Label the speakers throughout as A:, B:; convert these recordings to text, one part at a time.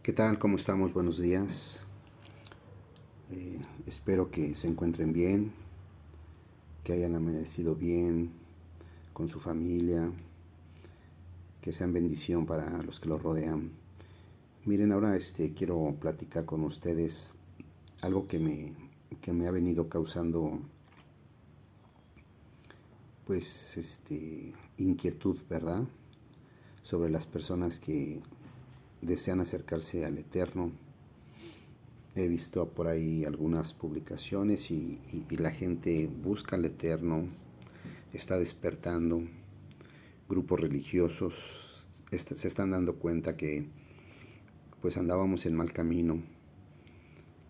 A: ¿Qué tal? ¿Cómo estamos? Buenos días. Espero que se encuentren bien, que hayan amanecido bien con su familia, que sean bendición para los que los rodean. Miren, ahora quiero platicar con ustedes algo que me ha venido causando pues inquietud, ¿verdad? Sobre las personas que desean acercarse al Eterno. He visto por ahí algunas publicaciones y la gente busca al Eterno, está despertando, grupos religiosos se están dando cuenta que pues andábamos en mal camino,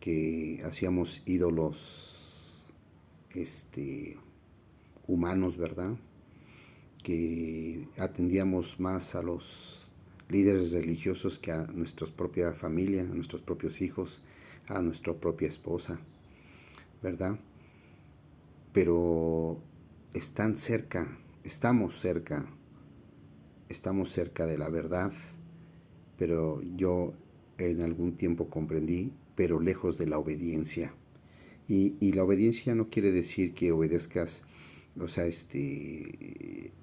A: que hacíamos ídolos humanos, ¿verdad? Que atendíamos más a los líderes religiosos que a nuestra propia familia, a nuestros propios hijos, a nuestra propia esposa, ¿verdad? Pero están cerca, estamos cerca de la verdad, pero yo en algún tiempo comprendí, pero lejos de la obediencia. Y la obediencia no quiere decir que obedezcas, o sea,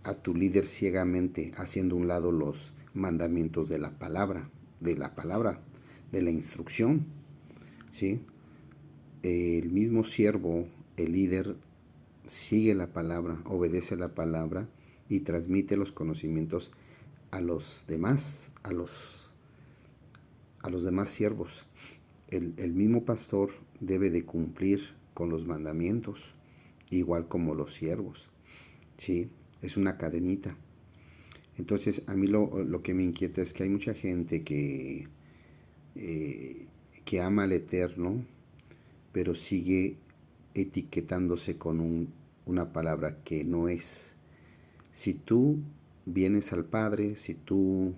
A: a tu líder ciegamente, haciendo a un lado los mandamientos de la instrucción, ¿sí? El mismo siervo, el líder, sigue la palabra, obedece la palabra y transmite los conocimientos a los demás, a los demás siervos. El mismo pastor debe de cumplir con los mandamientos, igual como los siervos, ¿sí? Es una cadenita. Entonces, a mí lo que me inquieta es que hay mucha gente que ama al Eterno, pero sigue etiquetándose con una palabra que no es. Si tú vienes al Padre, si tú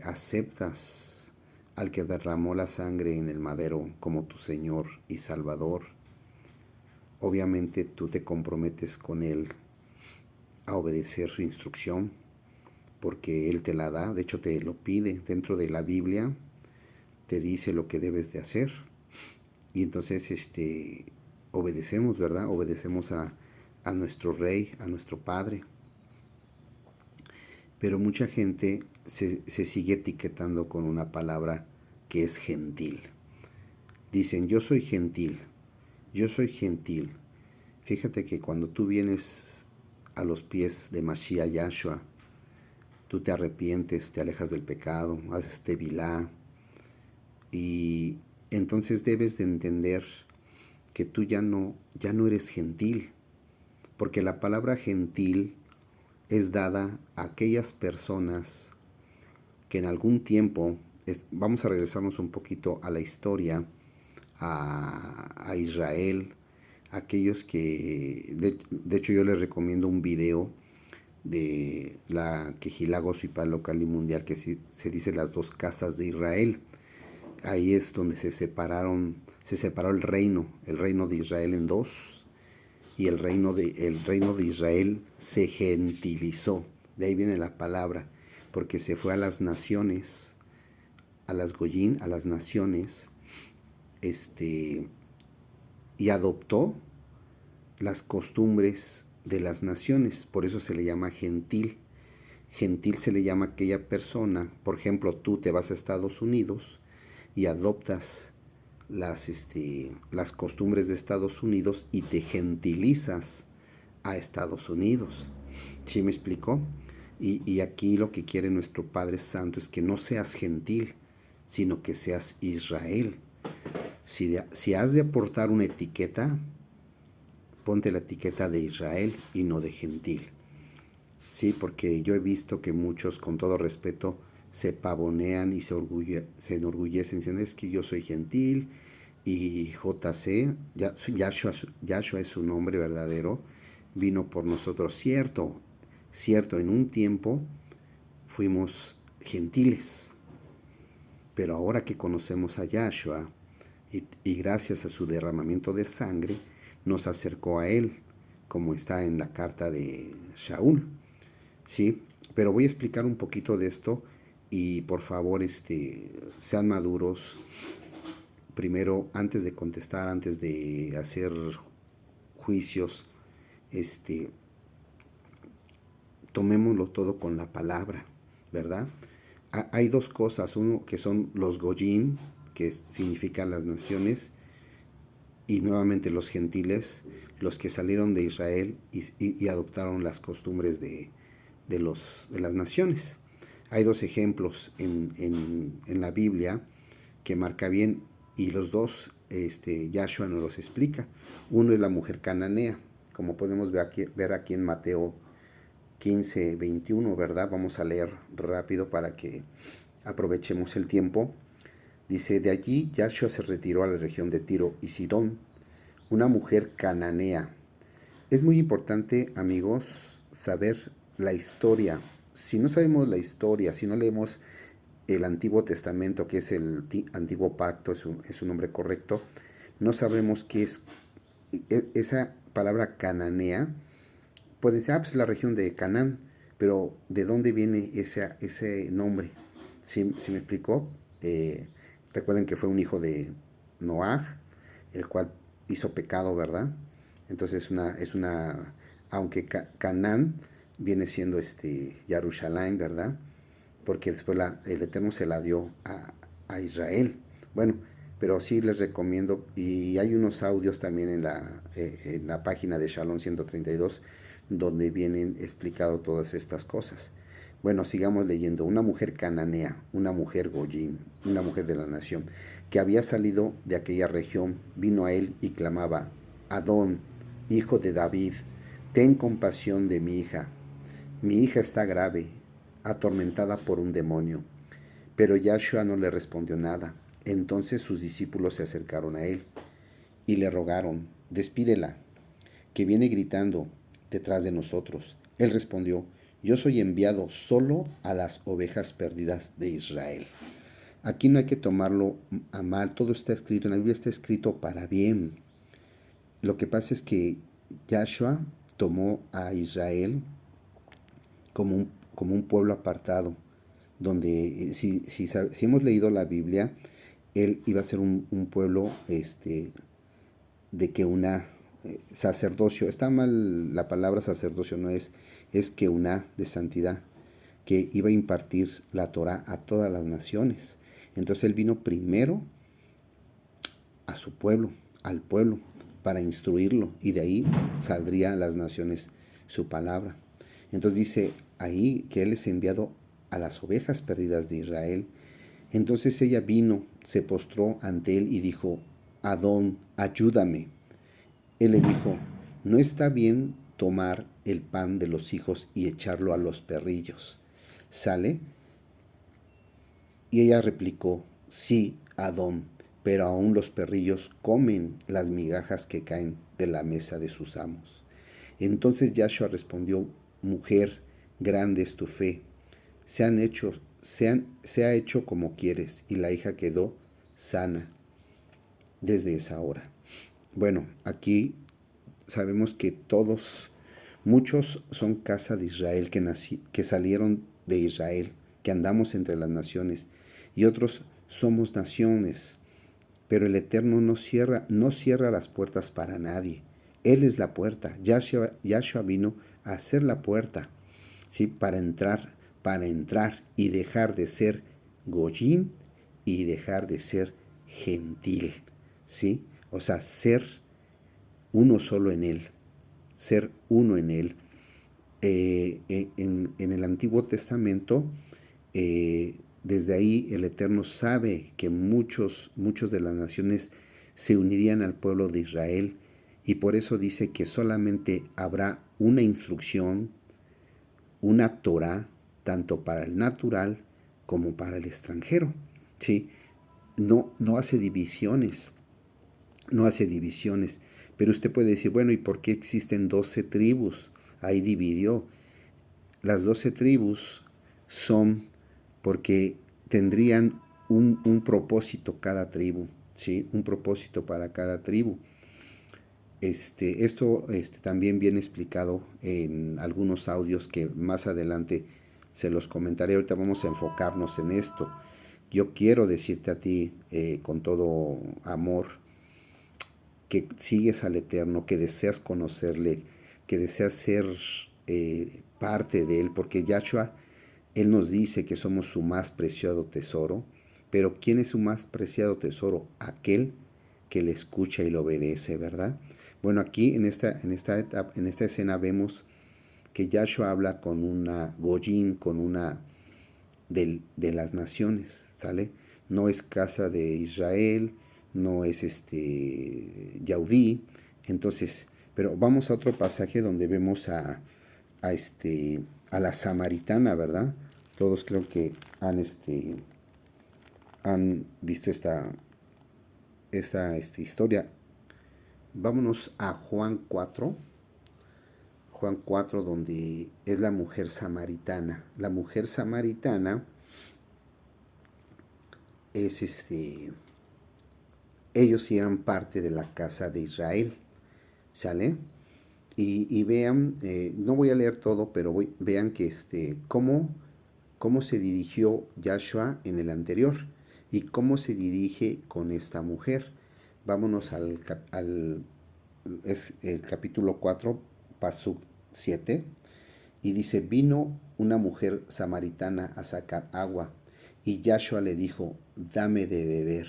A: aceptas al que derramó la sangre en el madero como tu Señor y Salvador, obviamente tú te comprometes con Él a obedecer su instrucción, porque Él te la da, de hecho te lo pide dentro de la Biblia, te dice lo que debes de hacer, y entonces obedecemos, ¿verdad? Obedecemos a nuestro Rey, a nuestro Padre. Pero mucha gente se sigue etiquetando con una palabra que es gentil. Dicen, yo soy gentil, yo soy gentil. Fíjate que cuando tú vienes a los pies de Mashiach Yahshua, tú te arrepientes, te alejas del pecado, haces tevilá, y entonces debes de entender que tú ya no eres gentil, porque la palabra gentil es dada a aquellas personas que en algún tiempo, vamos a regresarnos un poquito a la historia, a Israel, aquellos que, de hecho yo les recomiendo un video de la Quejilá Gospel local y mundial que se dice las dos casas de Israel. Ahí es donde se separó el reino de Israel en dos, y el reino de Israel se gentilizó. De ahí viene la palabra, porque se fue a las naciones, a las Goyín, a las naciones, y adoptó las costumbres de las naciones. Por eso se le llama gentil. Gentil se le llama a aquella persona, por ejemplo, tú te vas a Estados Unidos y adoptas las costumbres de Estados Unidos y te gentilizas a Estados Unidos. ¿Sí me explicó? Y aquí lo que quiere nuestro Padre Santo es que no seas gentil, sino que seas Israel. Si has de aportar una etiqueta, ponte la etiqueta de Israel y no de gentil. Sí, porque yo he visto que muchos, con todo respeto, se pavonean y se enorgullecen diciendo, es que yo soy gentil, y JC, Yahshua es su nombre verdadero, vino por nosotros. Cierto, en un tiempo fuimos gentiles, pero ahora que conocemos a Yahshua y gracias a su derramamiento de sangre, nos acercó a Él, como está en la carta de Shaul. Sí, pero voy a explicar un poquito de esto y por favor sean maduros. Primero, antes de contestar, antes de hacer juicios, tomémoslo todo con la palabra, ¿verdad? Hay dos cosas, uno que son los goyim, que significan las naciones, y nuevamente los gentiles, los que salieron de Israel y adoptaron las costumbres de las naciones. Hay dos ejemplos en la Biblia que marca bien, y los dos Yahshua nos los explica. Uno es la mujer cananea, como podemos ver aquí en Mateo 15, 21, ¿verdad? Vamos a leer rápido para que aprovechemos el tiempo. Dice, de allí Yahshua se retiró a la región de Tiro y Sidón, una mujer cananea. Es muy importante, amigos, saber la historia. Si no sabemos la historia, si no leemos el Antiguo Testamento, que es el Antiguo Pacto, es un nombre correcto, no sabremos qué es esa palabra cananea. Puede ser, pues la región de Canaán, pero ¿de dónde viene ese nombre? ¿Sí me explicó? Recuerden que fue un hijo de Noaj, el cual hizo pecado, ¿verdad? Entonces aunque Canaán viene siendo Yarushalayim, ¿verdad? Porque después el Eterno se la dio a Israel. Bueno, pero sí les recomiendo, y hay unos audios también en la página de Shalom 132, donde vienen explicado todas estas cosas. Bueno, sigamos leyendo. Una mujer cananea, una mujer goyim, una mujer de la nación, que había salido de aquella región, vino a él y clamaba, Adón, hijo de David, ten compasión de mi hija está grave, atormentada por un demonio. Pero Yahshua no le respondió nada. Entonces sus discípulos se acercaron a él y le rogaron, despídela, que viene gritando detrás de nosotros. Él respondió, yo soy enviado solo a las ovejas perdidas de Israel. Aquí no hay que tomarlo a mal, todo está escrito, en la Biblia está escrito para bien. Lo que pasa es que Yahshua tomó a Israel como un pueblo apartado, donde si hemos leído la Biblia, él iba a ser un pueblo de que una sacerdocio, está mal la palabra sacerdocio, no es que una de santidad, que iba a impartir la Torah a todas las naciones. Entonces él vino primero a su pueblo, al pueblo, para instruirlo, y de ahí saldría a las naciones su palabra. Entonces dice ahí que él es enviado a las ovejas perdidas de Israel. Entonces ella vino, se postró ante él y dijo, Adón, ayúdame. Él le dijo, no está bien tomar el pan de los hijos y echarlo a los perrillos. ¿Sale? Y ella replicó, sí, Adón, pero aún los perrillos comen las migajas que caen de la mesa de sus amos. Entonces Yahshua respondió, mujer, grande es tu fe, se ha hecho como quieres, y la hija quedó sana desde esa hora. Bueno, aquí sabemos que muchos son casa de Israel, que salieron de Israel, que andamos entre las naciones, y otros somos naciones, pero el Eterno no cierra las puertas para nadie. Él es la puerta. Yahshua vino a ser la puerta, ¿sí? Para entrar y dejar de ser goyim y dejar de ser gentil, ¿sí? O sea, ser uno solo en él, ser uno en él. En el Antiguo Testamento, desde ahí el Eterno sabe que muchos de las naciones se unirían al pueblo de Israel, y por eso dice que solamente habrá una instrucción, una Torah, tanto para el natural como para el extranjero, ¿sí? No hace divisiones, pero usted puede decir, bueno, ¿y por qué existen 12 tribus? Ahí dividió. Las 12 tribus son porque tendrían un propósito cada tribu, ¿sí? Un propósito para cada tribu. Esto también viene explicado en algunos audios que más adelante se los comentaré. Ahorita vamos a enfocarnos en esto. Yo quiero decirte a ti con todo amor que sigues al Eterno, que deseas conocerle, que deseas ser parte de Él, porque Yahshua, Él nos dice que somos su más preciado tesoro, pero ¿quién es su más preciado tesoro? Aquel que le escucha y le obedece, ¿verdad? Bueno, aquí en esta escena vemos que Yahshua habla con una Goyín, con una de las naciones, ¿sale? No es casa de Israel, no es Yaudí, entonces, pero vamos a otro pasaje donde vemos a la samaritana, ¿verdad? Todos creo que han visto esta historia. Vámonos a Juan 4, donde es la mujer samaritana. La mujer samaritana es ellos sí eran parte de la casa de Israel, ¿sale? Y vean, no voy a leer todo, pero vean que cómo se dirigió Yahshua en el anterior y cómo se dirige con esta mujer. Vámonos es el capítulo 4, Pasuk 7, y dice, vino una mujer samaritana a sacar agua, y Yahshua le dijo, dame de beber.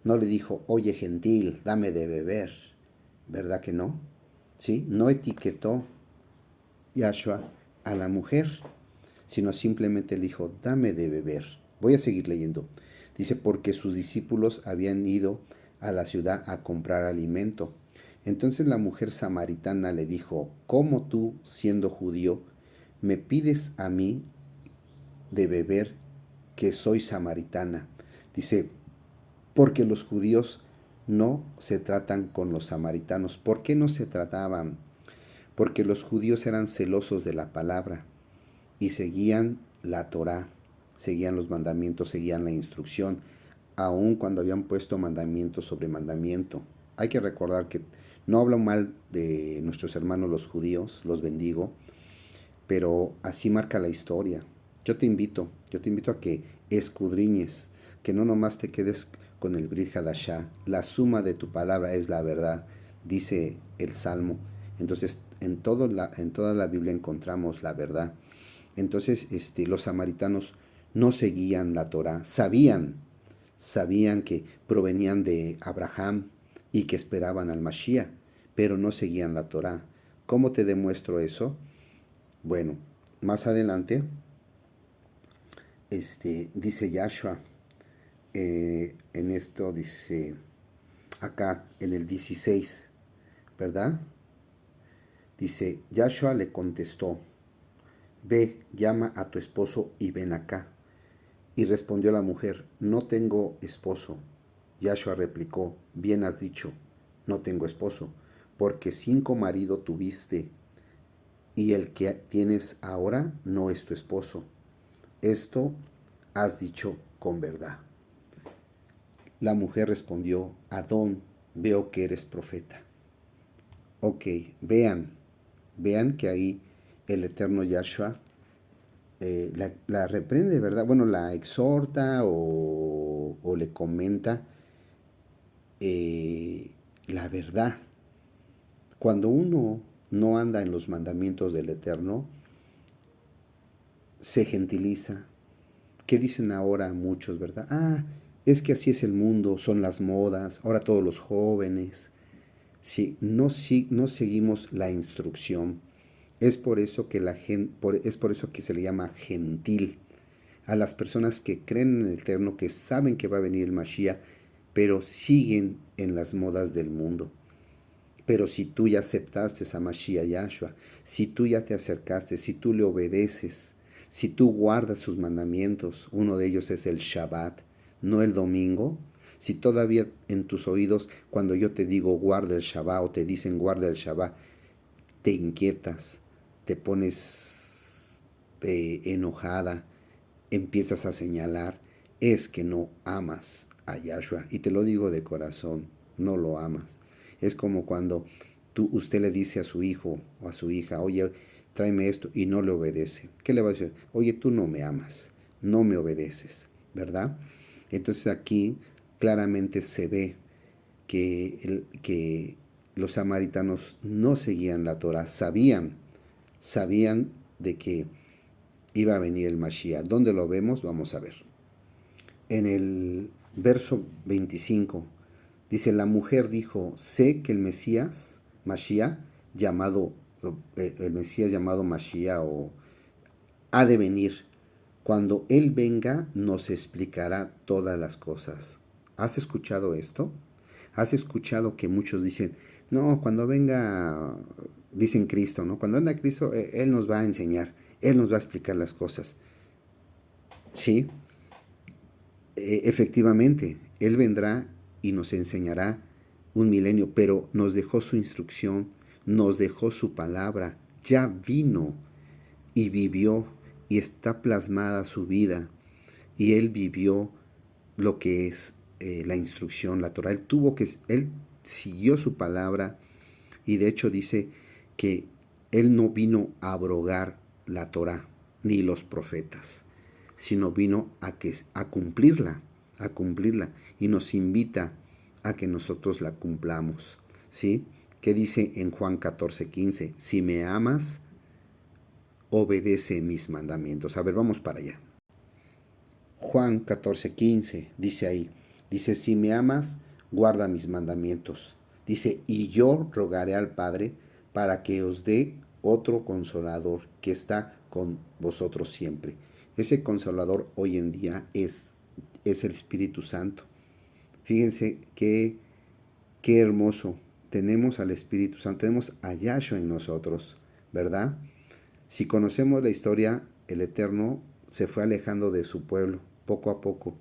A: No le dijo, oye gentil, dame de beber, ¿verdad que no? ¿Sí? No etiquetó Yahshua a la mujer, sino simplemente le dijo, dame de beber. Voy a seguir leyendo. Dice, porque sus discípulos habían ido a la ciudad a comprar alimento. Entonces la mujer samaritana le dijo, ¿cómo tú, siendo judío, me pides a mí de beber que soy samaritana? Dice, porque los judíos no se tratan con los samaritanos. ¿Por qué no se trataban? Porque los judíos eran celosos de la palabra y seguían la Torá, seguían los mandamientos, seguían la instrucción, aun cuando habían puesto mandamiento sobre mandamiento. Hay que recordar que no hablo mal de nuestros hermanos los judíos, los bendigo, pero así marca la historia. Yo te invito a que escudriñes, que no nomás te quedes con el Brit Hadashah. La suma de tu palabra es la verdad, dice el Salmo. Entonces, en toda la Biblia encontramos la verdad. Entonces, los samaritanos no seguían la Torah, sabían que provenían de Abraham y que esperaban al Mashiach, pero no seguían la Torah. ¿Cómo te demuestro eso? Bueno, más adelante, dice Yahshua, en esto dice, acá en el 16, ¿verdad? Dice, Yahshua le contestó, ve, llama a tu esposo y ven acá. Y respondió la mujer, no tengo esposo. Yahshua replicó, bien has dicho, no tengo esposo, porque 5 maridos tuviste, y el que tienes ahora no es tu esposo. Esto has dicho con verdad. La mujer respondió, Adón, veo que eres profeta. Ok, vean que ahí el eterno Yahshua la reprende, ¿verdad? Bueno, la exhorta o le comenta la verdad. Cuando uno no anda en los mandamientos del Eterno, se gentiliza. ¿Qué dicen ahora muchos, verdad? Ah, es que así es el mundo, son las modas, ahora todos los jóvenes. Si no seguimos la instrucción, es por eso que es por eso que se le llama gentil a las personas que creen en el Eterno, que saben que va a venir el Mashiach, pero siguen en las modas del mundo. Pero si tú ya aceptaste a Mashiach Yahshua, si tú ya te acercaste, si tú le obedeces, si tú guardas sus mandamientos, uno de ellos es el Shabbat, no el domingo, si todavía en tus oídos, cuando yo te digo guarda el Shabbat o te dicen guarda el Shabbat, te inquietas, te pones enojada, empiezas a señalar, es que no amas a Yahshua. Y te lo digo de corazón, no lo amas. Es como cuando usted le dice a su hijo o a su hija, oye, tráeme esto, y no le obedece. ¿Qué le va a decir? Oye, tú no me amas, no me obedeces, ¿verdad? Entonces aquí claramente se ve que los samaritanos no seguían la Torah, sabían de que iba a venir el Mashiach. ¿Dónde lo vemos? Vamos a ver. En el verso 25 dice, la mujer dijo, sé que el Mesías, Mashiach, el Mesías llamado Mashiach ha de venir. Cuando Él venga, nos explicará todas las cosas. ¿Has escuchado esto? ¿Has escuchado que muchos dicen, no, cuando venga, dicen Cristo, ¿no? Cuando venga Cristo, Él nos va a enseñar, Él nos va a explicar las cosas. Sí, efectivamente, Él vendrá y nos enseñará un milenio, pero nos dejó su instrucción, nos dejó su palabra, ya vino y vivió y está plasmada su vida y Él vivió lo que es la instrucción, la Torah. Él siguió su palabra y de hecho dice que Él no vino a abrogar la Torah ni los profetas, sino vino a cumplirla y nos invita a que nosotros la cumplamos, ¿sí? ¿Qué dice en Juan 14:15? Si me amas, obedece mis mandamientos. A ver, vamos para allá. Juan 14:15 dice ahí, dice, si me amas, guarda mis mandamientos. Dice, y yo rogaré al Padre para que os dé otro consolador que está con vosotros siempre. Ese consolador hoy en día es el Espíritu Santo. Fíjense qué hermoso. Tenemos al Espíritu Santo, tenemos a Yahshua en nosotros, ¿verdad? Si conocemos la historia, el Eterno se fue alejando de su pueblo poco a poco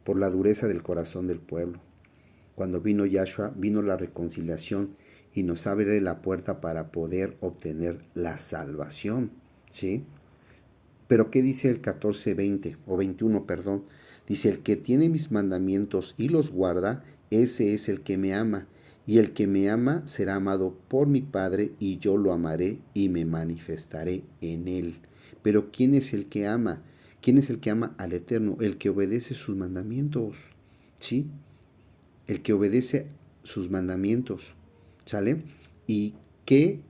A: por la dureza del corazón del pueblo. Cuando vino Yahshua, vino la reconciliación y nos abre la puerta para poder obtener la salvación, ¿sí? Pero ¿qué dice el 14:20 o 21, perdón? Dice, el que tiene mis mandamientos y los guarda, ese es el que me ama. Y el que me ama será amado por mi Padre, y yo lo amaré y me manifestaré en él. Pero ¿quién es el que ama? ¿Quién es el que ama al Eterno? El que obedece sus mandamientos, ¿sí? El que obedece sus mandamientos, ¿sale? ¿Y qué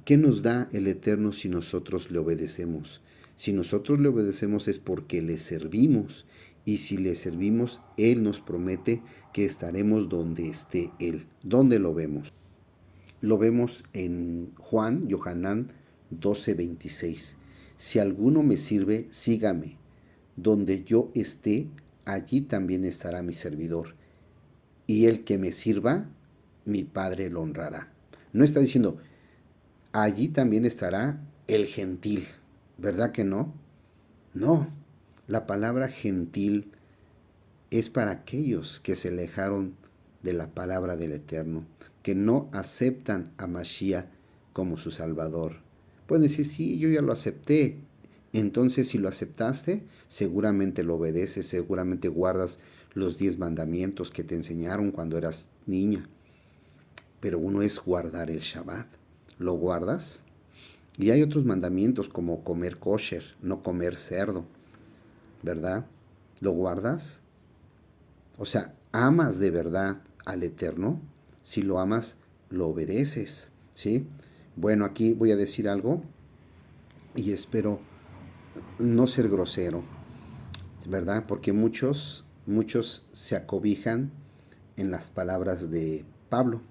A: nos da el Eterno si nosotros le obedecemos? Si nosotros le obedecemos es porque le servimos. Y si le servimos, Él nos promete que estaremos donde esté Él. ¿Dónde lo vemos? Lo vemos en Yohanan 12:26. Si alguno me sirve, sígame. Donde yo esté, allí también estará mi servidor. Y el que me sirva, mi Padre lo honrará. No está diciendo, allí también estará el gentil. ¿Verdad que no? No. La palabra gentil es para aquellos que se alejaron de la palabra del Eterno, que no aceptan a Mashiach como su Salvador. Pueden decir, sí, yo ya lo acepté. Entonces, si lo aceptaste, seguramente lo obedeces, seguramente guardas los 10 mandamientos que te enseñaron cuando eras niña. Pero uno es guardar el Shabbat. ¿Lo guardas? Y hay otros mandamientos como comer kosher, no comer cerdo, ¿verdad? ¿Lo guardas? O sea, ¿amas de verdad al Eterno? Si lo amas, lo obedeces, ¿sí? Bueno, aquí voy a decir algo y espero no ser grosero, ¿verdad? Porque muchos se acobijan en las palabras de Pablo.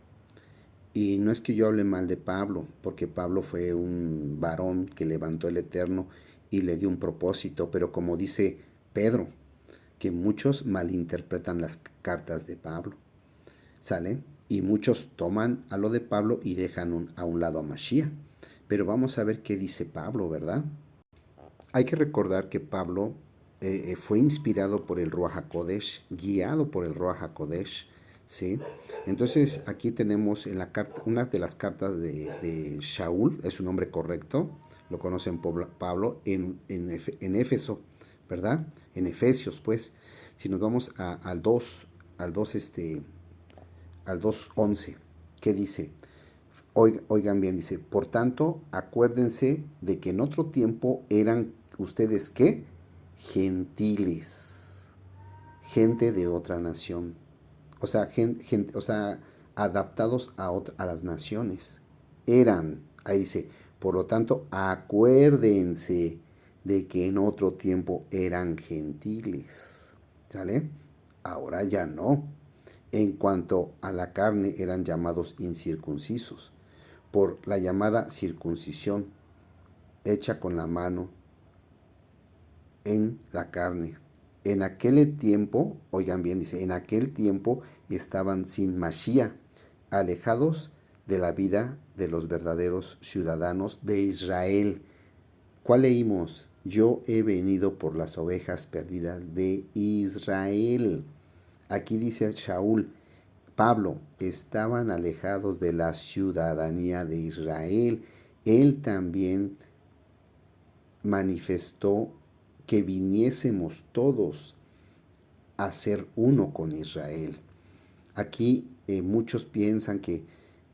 A: Y no es que yo hable mal de Pablo, porque Pablo fue un varón que levantó el Eterno y le dio un propósito, pero como dice Pedro, que muchos malinterpretan las cartas de Pablo, ¿sale? Y muchos toman a lo de Pablo y dejan a un lado a Mashiach. Pero vamos a ver qué dice Pablo, ¿verdad? Hay que recordar que Pablo fue inspirado por el Ruach HaKodesh, guiado por el Ruach HaKodesh, ¿sí? Entonces aquí tenemos en la carta, una de las cartas de Shaul, es su nombre correcto, lo conocen Pablo en Éfeso, ¿verdad? En Efesios, pues. Si nos vamos al 2:11, ¿qué dice? Oigan bien, dice, por tanto, acuérdense de que en otro tiempo eran ustedes, ¿qué? Gentiles, gente de otra nación. O sea, o sea, adaptados a las naciones. Eran, ahí dice, por lo tanto, acuérdense de que en otro tiempo eran gentiles. ¿Sale? Ahora ya no. En cuanto a la carne, eran llamados incircuncisos por la llamada circuncisión hecha con la mano en la carne. En aquel tiempo, oigan bien, dice, en aquel tiempo estaban sin Mashiach, alejados de la vida de los verdaderos ciudadanos de Israel. ¿Cuál leímos? Yo he venido por las ovejas perdidas de Israel. Aquí dice Shaul, Pablo, estaban alejados de la ciudadanía de Israel. Él también manifestó que viniésemos todos a ser uno con Israel. Aquí muchos piensan que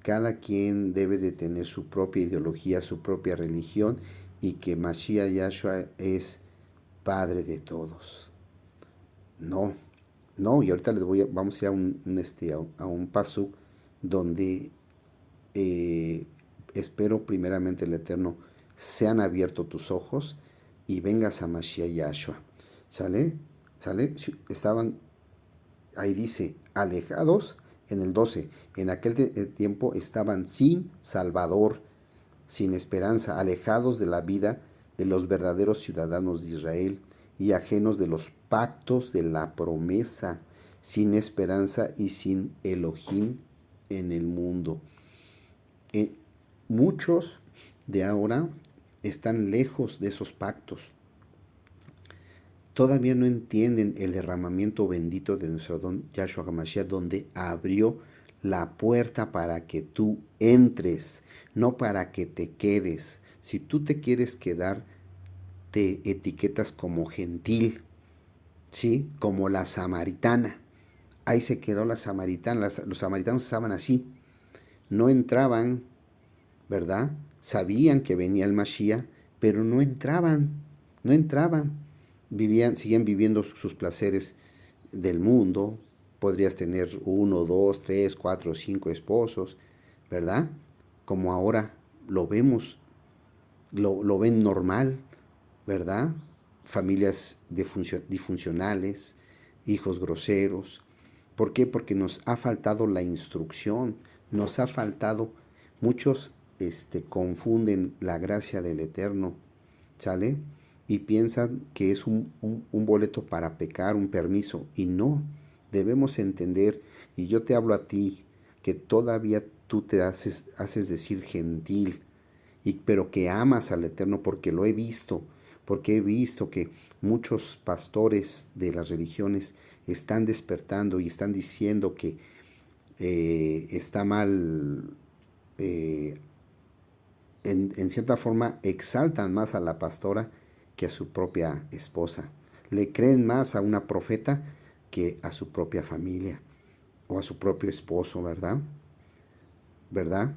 A: cada quien debe de tener su propia ideología, su propia religión y que Mashiach Yahshua es Padre de todos. No, no, y ahorita vamos a ir a un paso donde espero primeramente el Eterno sean abiertos tus ojos y vengas a Mashiach Yahshua. ¿Sale? ¿Sale? Estaban, ahí dice, alejados en el 12. En aquel tiempo estaban sin Salvador, sin esperanza, alejados de la vida de los verdaderos ciudadanos de Israel y ajenos de los pactos de la promesa, sin esperanza y sin Elohim en el mundo. Muchos de ahora están lejos de esos pactos. Todavía no entienden el derramamiento bendito de nuestro don Yahshua HaMashiach, donde abrió la puerta para que tú entres, no para que te quedes. Si tú te quieres quedar, te etiquetas como gentil, ¿sí? Como la samaritana. Ahí se quedó la samaritana. Los samaritanos estaban así. No entraban, ¿verdad? Sabían que venía el Mashiach, pero no entraban, no entraban. Seguían viviendo sus placeres del mundo. Podrías tener 1, 2, 3, 4, 5 esposos, ¿verdad? Como ahora lo vemos, lo ven normal, ¿verdad? Familias disfuncionales, hijos groseros. ¿Por qué? Porque nos ha faltado la instrucción, nos ha faltado, muchos confunden la gracia del Eterno, ¿sale? Y piensan que es un boleto para pecar, un permiso, y no, debemos entender, y yo te hablo a ti, que todavía tú te haces decir gentil, pero que amas al Eterno porque lo he visto, porque he visto que muchos pastores de las religiones están despertando y están diciendo que está mal, en cierta forma exaltan más a la pastora que a su propia esposa. Le creen más a una profeta que a su propia familia o a su propio esposo, ¿verdad? ¿Verdad?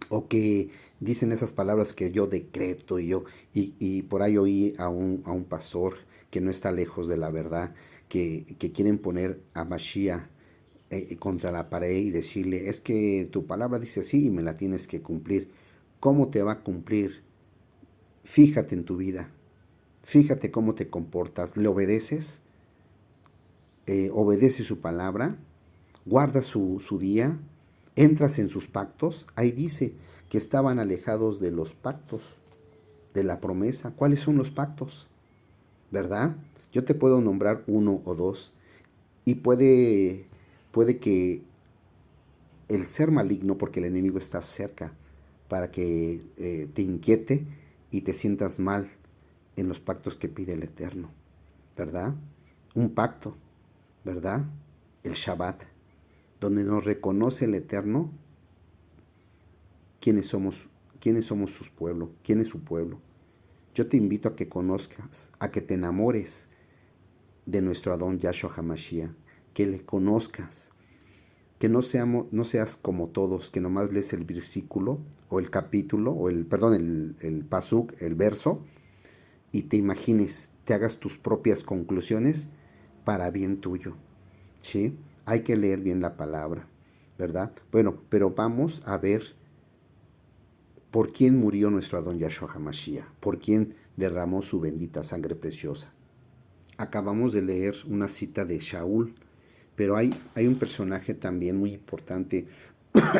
A: O que dicen esas palabras que yo decreto y por ahí oí a un pastor que no está lejos de la verdad, que quieren poner a Mashiach contra la pared y decirle, es que tu palabra dice así y me la tienes que cumplir. ¿Cómo te va a cumplir? Fíjate en tu vida, fíjate cómo te comportas, ¿le obedeces? ¿Obedeces su palabra? ¿Guardas su día? ¿Entras en sus pactos? Ahí dice que estaban alejados de los pactos, de la promesa. ¿Cuáles son los pactos? ¿Verdad? Yo te puedo nombrar uno o dos y puede que el ser maligno, porque el enemigo está cerca, para que te inquiete y te sientas mal en los pactos que pide el Eterno, ¿verdad? Un pacto, ¿verdad? El Shabbat, donde nos reconoce el Eterno quiénes somos sus pueblos, quién es su pueblo. Yo te invito a que conozcas, a que te enamores de nuestro Adón Yahshua HaMashiach, que le conozcas, que no seas como todos, que nomás lees el versículo o el capítulo, o el pasuk, el verso, y te imagines, te hagas tus propias conclusiones para bien tuyo, ¿sí? Hay que leer bien la palabra, ¿verdad? Bueno, pero vamos a ver por quién murió nuestro Adón Yahshua HaMashiach, por quién derramó su bendita sangre preciosa. Acabamos de leer una cita de Shaul, pero hay un personaje también muy importante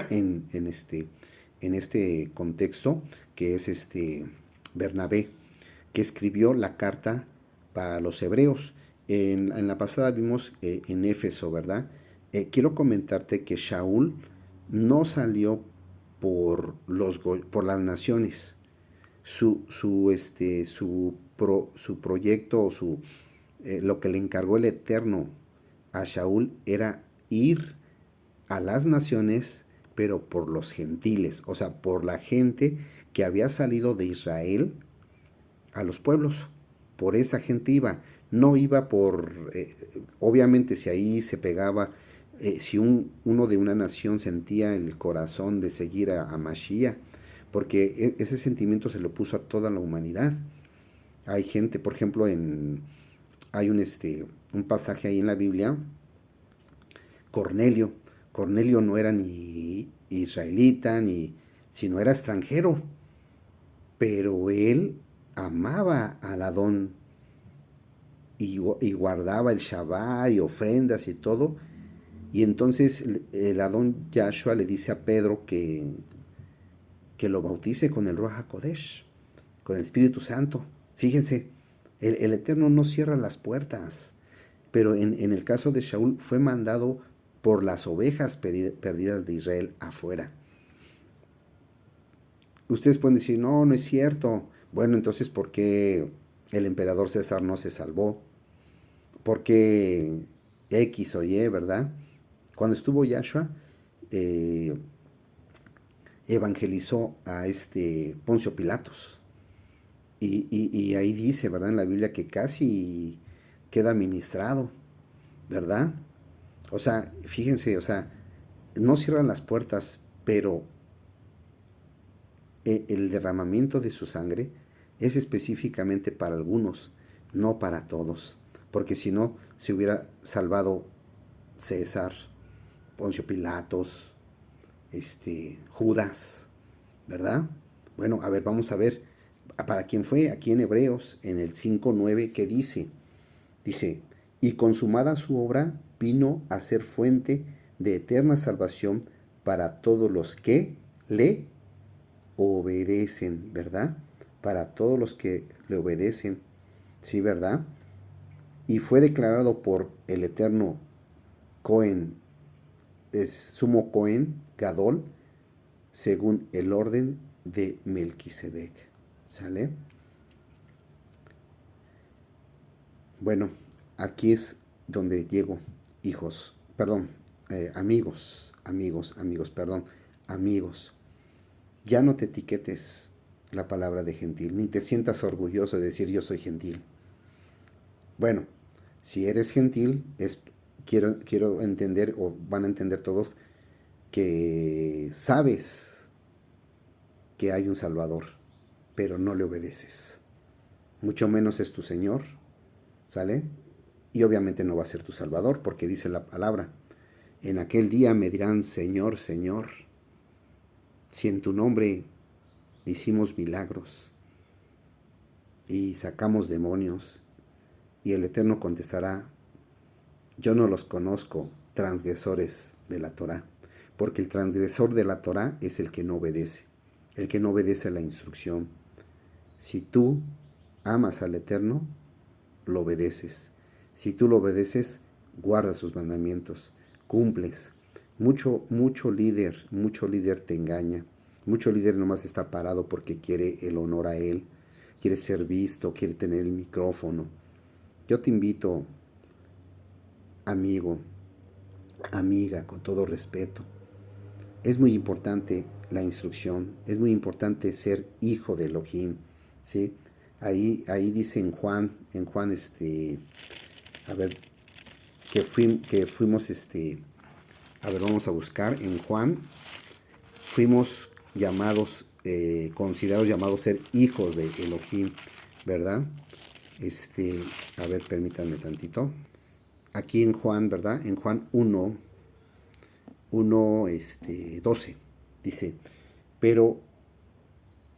A: en este contexto, que es Bernabé, que escribió la carta para los hebreos. En la pasada vimos en Éfeso, ¿verdad? Quiero comentarte que Shaul no salió por las naciones. Su proyecto o lo que le encargó el Eterno a Shaul era ir a las naciones, pero por los gentiles, o sea, por la gente que había salido de Israel a los pueblos. Por esa gente iba. No iba obviamente si ahí se pegaba, si uno de una nación sentía el corazón de seguir a Mashiach, porque ese sentimiento se lo puso a toda la humanidad. Hay gente, por ejemplo, hay un pasaje ahí en la Biblia, Cornelio. Cornelio no era ni israelita, sino era extranjero, pero él amaba al Adón y guardaba el Shabbat y ofrendas y todo. Y entonces el Adón Yahshua le dice a Pedro que lo bautice con el Ruach HaKodesh, con el Espíritu Santo. Fíjense, el Eterno no cierra las puertas, pero en el caso de Shaul fue mandado por las ovejas perdidas de Israel afuera. Ustedes pueden decir, no, no es cierto. Bueno, entonces, ¿por qué el emperador César no se salvó? ¿Por qué X o Y, verdad? Cuando estuvo Yahshua, eh, evangelizó a Poncio Pilatos. Y ahí dice, ¿verdad? En la Biblia que casi queda ministrado, ¿verdad? O sea, fíjense, o sea, no cierran las puertas, pero el derramamiento de su sangre es específicamente para algunos, no para todos. Porque si no, se hubiera salvado César, Poncio Pilatos, Judas, ¿verdad? Bueno, a ver, vamos a ver para quién fue aquí en Hebreos, en el 5:9, ¿qué dice? Dice, y consumada su obra, vino a ser fuente de eterna salvación para todos los que le obedecen, ¿verdad? Para todos los que le obedecen, ¿sí, verdad? Y fue declarado por el eterno Cohen, es sumo Cohen, Gadol, según el orden de Melquisedec. ¿Sale? Bueno, aquí es donde llego, hijos, perdón, amigos, perdón, amigos. Ya no te etiquetes la palabra de gentil, ni te sientas orgulloso de decir yo soy gentil. Bueno, si eres gentil, quiero entender, o van a entender todos, que sabes que hay un Salvador, pero no le obedeces. Mucho menos es tu Señor, ¿sale? Y obviamente no va a ser tu Salvador, porque dice la palabra, en aquel día me dirán, Señor, Señor, si en tu nombre hicimos milagros y sacamos demonios, y el Eterno contestará, yo no los conozco, transgresores de la Torá, porque el transgresor de la Torá es el que no obedece, el que no obedece a la instrucción. Si tú amas al Eterno, lo obedeces. Si tú lo obedeces, guardas sus mandamientos, cumples. Mucho líder te engaña. Mucho líder nomás está parado porque quiere el honor a él, quiere ser visto, quiere tener el micrófono. Yo te invito, amigo, amiga, con todo respeto. Es muy importante la instrucción, es muy importante ser hijo de Elohim, ¿sí? Ahí dice en Juan, a ver, que fuimos, A ver, vamos a buscar en Juan. Fuimos llamados, considerados llamados ser hijos de Elohim, ¿verdad? A ver, permítanme tantito. Aquí en Juan, ¿verdad? En Juan 12, dice, pero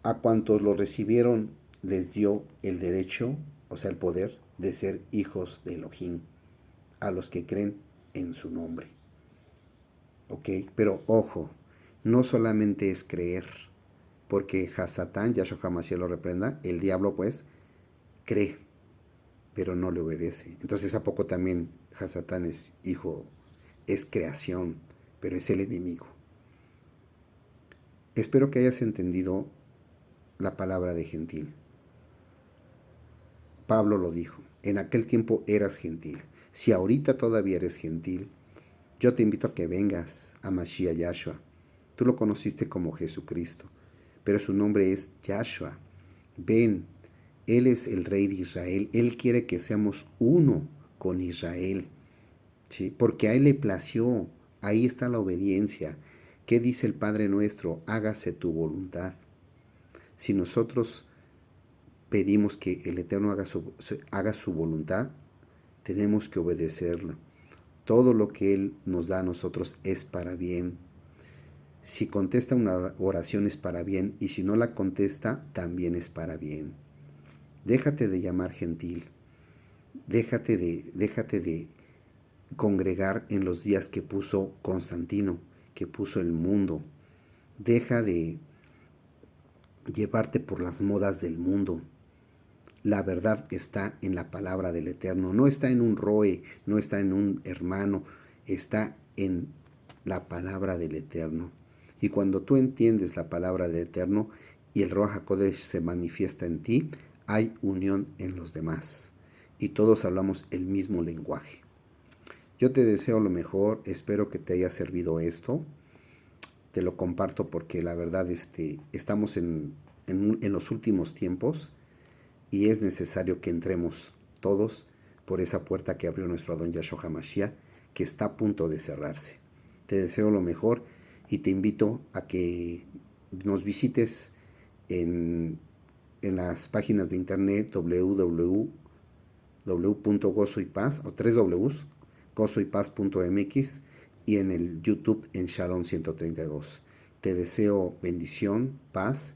A: a cuantos lo recibieron les dio el derecho, o sea, el poder de ser hijos de Elohim, a los que creen en su nombre. ¿Ok? Pero ojo, no solamente es creer, porque Hasatán, Yahshua Hamashiach lo reprenda, el diablo pues cree, pero no le obedece. Entonces, ¿a poco también Hasatán es hijo, es creación, pero es el enemigo? Espero que hayas entendido la palabra de gentil. Pablo lo dijo, en aquel tiempo eras gentil. Si ahorita todavía eres gentil, yo te invito a que vengas a Mashiach Yahshua. Tú lo conociste como Jesucristo, pero su nombre es Yahshua. Ven, Él es el Rey de Israel. Él quiere que seamos uno con Israel, ¿sí? Porque a Él le plació. Ahí está la obediencia. ¿Qué dice el Padre nuestro? Hágase tu voluntad. Si nosotros pedimos que el Eterno haga su voluntad, tenemos que obedecerlo. Todo lo que Él nos da a nosotros es para bien. Si contesta una oración es para bien, y si no la contesta, también es para bien. Déjate de llamar gentil. Déjate de congregar en los días que puso Constantino, que puso el mundo. Deja de llevarte por las modas del mundo. La verdad está en la palabra del Eterno, no está en un roe, no está en un hermano, está en la palabra del Eterno. Y cuando tú entiendes la palabra del Eterno y el Ruach HaKodesh se manifiesta en ti, hay unión en los demás y todos hablamos el mismo lenguaje. Yo te deseo lo mejor, espero que te haya servido esto. Te lo comparto porque la verdad estamos en los últimos tiempos y es necesario que entremos todos por esa puerta que abrió nuestro Adón Yahshua HaMashiach, que está a punto de cerrarse. Te deseo lo mejor y te invito a que nos visites en las páginas de internet www.gozoypaz o 3 Ws, gozoypaz.mx y en el YouTube en Shalom 132. Te deseo bendición, paz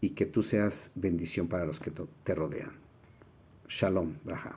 A: y que tú seas bendición para los que te rodean. Shalom, Braja.